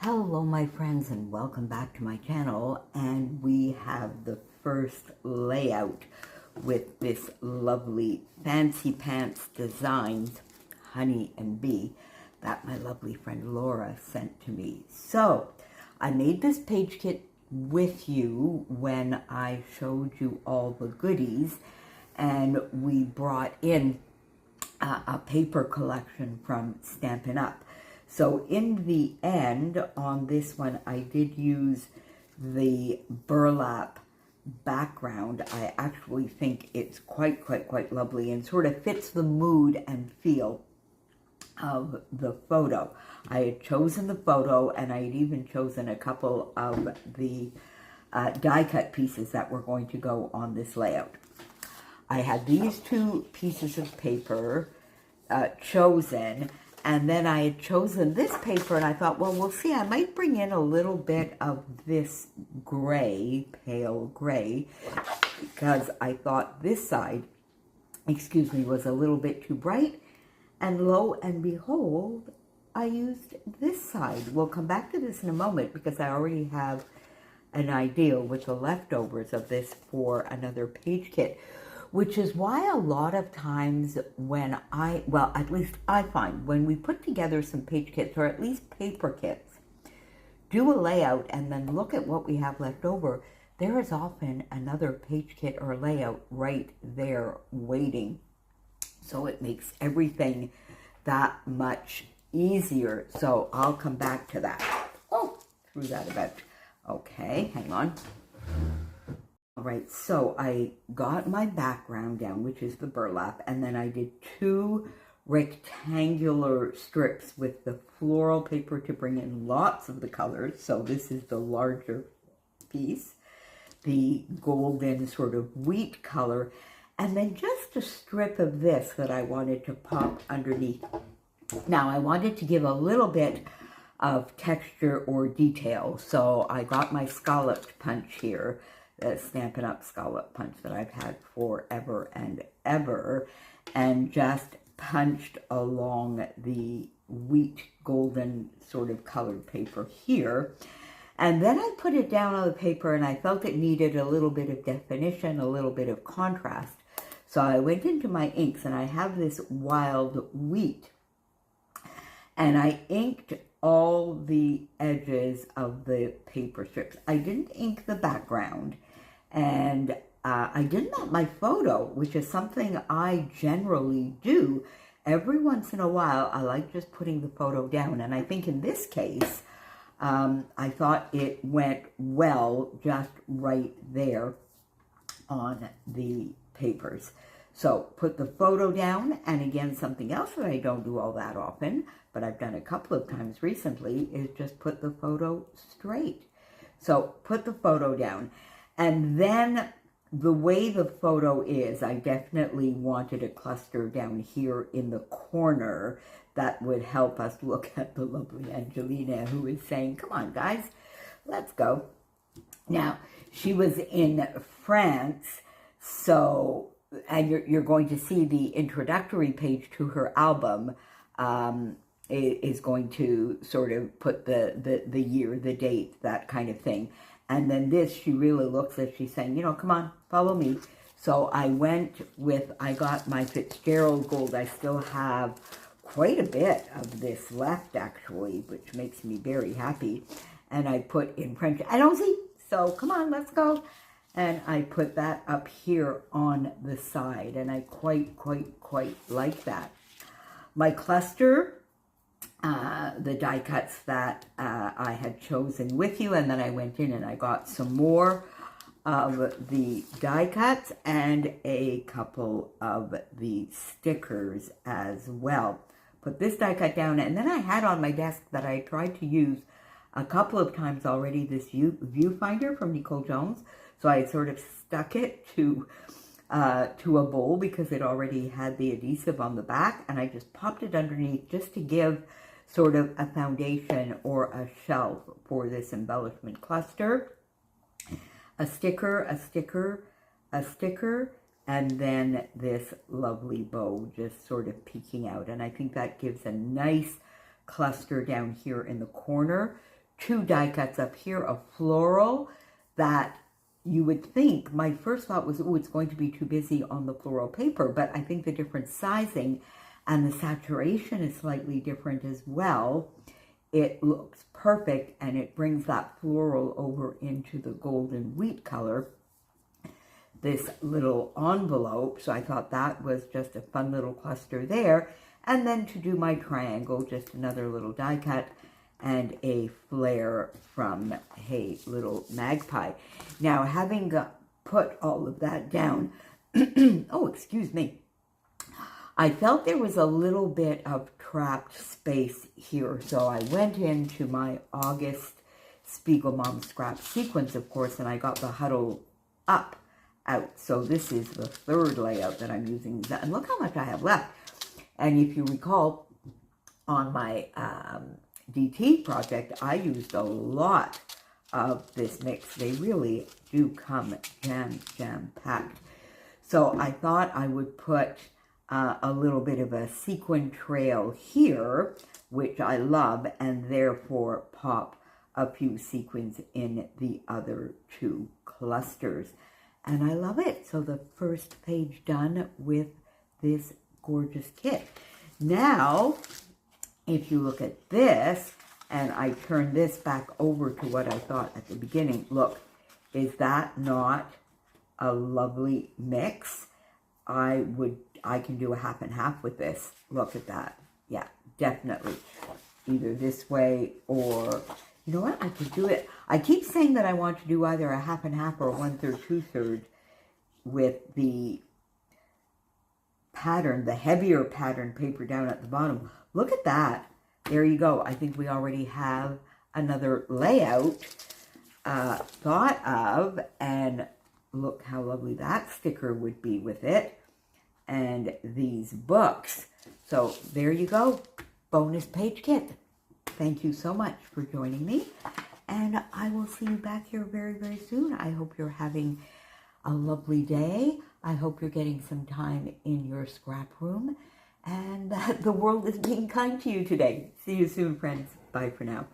Hello my friends and welcome back to my channel, and we have the first layout with this lovely Fancy Pants Designs Honey and Bee that my lovely friend Laura sent to me. So I made this page kit with you when I showed you all the goodies, and we brought in a paper collection from Stampin' Up! So in the end, on this one, I did use the burlap background. I actually think it's quite lovely and sort of fits the mood and feel of the photo. I had chosen the photo, and I had even chosen a couple of the die cut pieces that were going to go on this layout. I had these two pieces of paper chosen, and then I had chosen this paper, and I thought, well, we'll see. I might bring in a little bit of this gray, pale gray, because I thought this side, was a little bit too bright. And lo and behold, I used this side. We'll come back to this in a moment because I already have an idea with the leftovers of this for another page kit. Which is why a lot of times when at least I find, when we put together some page kits, or at least paper kits, do a layout and then look at what we have left over, there is often another page kit or layout right there waiting. So it makes everything that much easier. So I'll come back to that. Oh, threw that about. Okay, hang on. All right, so I got my background down, which is the burlap, and then I did two rectangular strips with the floral paper to bring in lots of the colors. So this is the larger piece, the golden sort of wheat color, and then just a strip of this that I wanted to pop underneath. Now, I wanted to give a little bit of texture or detail, so I got my scalloped punch here, the Stampin' Up! Scallop punch that I've had forever and ever, and just punched along the wheat golden sort of colored paper here. And then I put it down on the paper, and I felt it needed a little bit of definition, a little bit of contrast. So I went into my inks, and I have this wild wheat, and I inked all the edges of the paper strips. I didn't ink the background, and I did not my photo, which is something I generally do. Every once in a while, I like just putting the photo down, and I think in this case, I thought it went well just right there on the papers. So put the photo down, and again, something else that I don't do all that often, but I've done a couple of times recently, is just put the photo straight. So put the photo down, and then the way the photo is, I definitely wanted a cluster down here in the corner that would help us look at the lovely Angelina, who is saying, come on guys, let's go. Now, she was in France, so, and you're going to see the introductory page to her album is going to sort of put the year, the date, that kind of thing. And then this, she really looks as she's saying, you know, come on, follow me. So I went with, I got my Fitzgerald Gold. I still have quite a bit of this left, actually, which makes me very happy. And I put in French, Allons-Y. So come on, let's go. And I put that up here on the side, and I quite like that. My cluster, the die cuts that I had chosen with you, and then I went in and I got some more of the die cuts and a couple of the stickers as well. Put this die cut down, and then I had on my desk that I tried to use a couple of times already, this viewfinder from Nicole Jones. So I sort of stuck it to a bowl because it already had the adhesive on the back, and I just popped it underneath just to give sort of a foundation or a shelf for this embellishment cluster. A sticker, a sticker, a sticker, and then this lovely bow just sort of peeking out. And I think that gives a nice cluster down here in the corner two die cuts up here of floral that you would think, my first thought was, oh, it's going to be too busy on the floral paper, but I think the different sizing and the saturation is slightly different as well. It looks perfect, and it brings that floral over into the golden wheat color. This little envelope, so I thought that was just a fun little cluster there. And then to do my triangle, just another little die cut and a flare from Hey Little Magpie. Now, having put all of that down, oh, excuse me, I felt there was a little bit of trapped space here, so I went into my August Spiegelmom scrap sequence, of course, and I got the Huddle Up out. So this is the third layout that I'm using, and look how much I have left. And if you recall, on my DT project, I used a lot of this mix. They really do come jam-packed. So I thought I would put a little bit of a sequin trail here, which I love, and therefore pop a few sequins in the other two clusters. And I love it. So the first page done with this gorgeous kit. Now, if you look at this, and I turn this back over to what I thought at the beginning, look, is that not a lovely mix? I can do a half and half with this. Look at that. Yeah, definitely. Either this way or, you know what, I could do it. I keep saying that I want to do either a half and half or a 1/3, 2/3 with the pattern, the heavier pattern paper down at the bottom. Look at that. There you go. I think we already have another layout thought of, and look how lovely that sticker would be with it, and these books. So there you go, bonus page kit. Thank you so much for joining me, and I will see you back here very, very soon. I hope you're having a lovely day. I hope you're getting some time in your scrap room, and that the world is being kind to you today. See you soon, friends. Bye for now.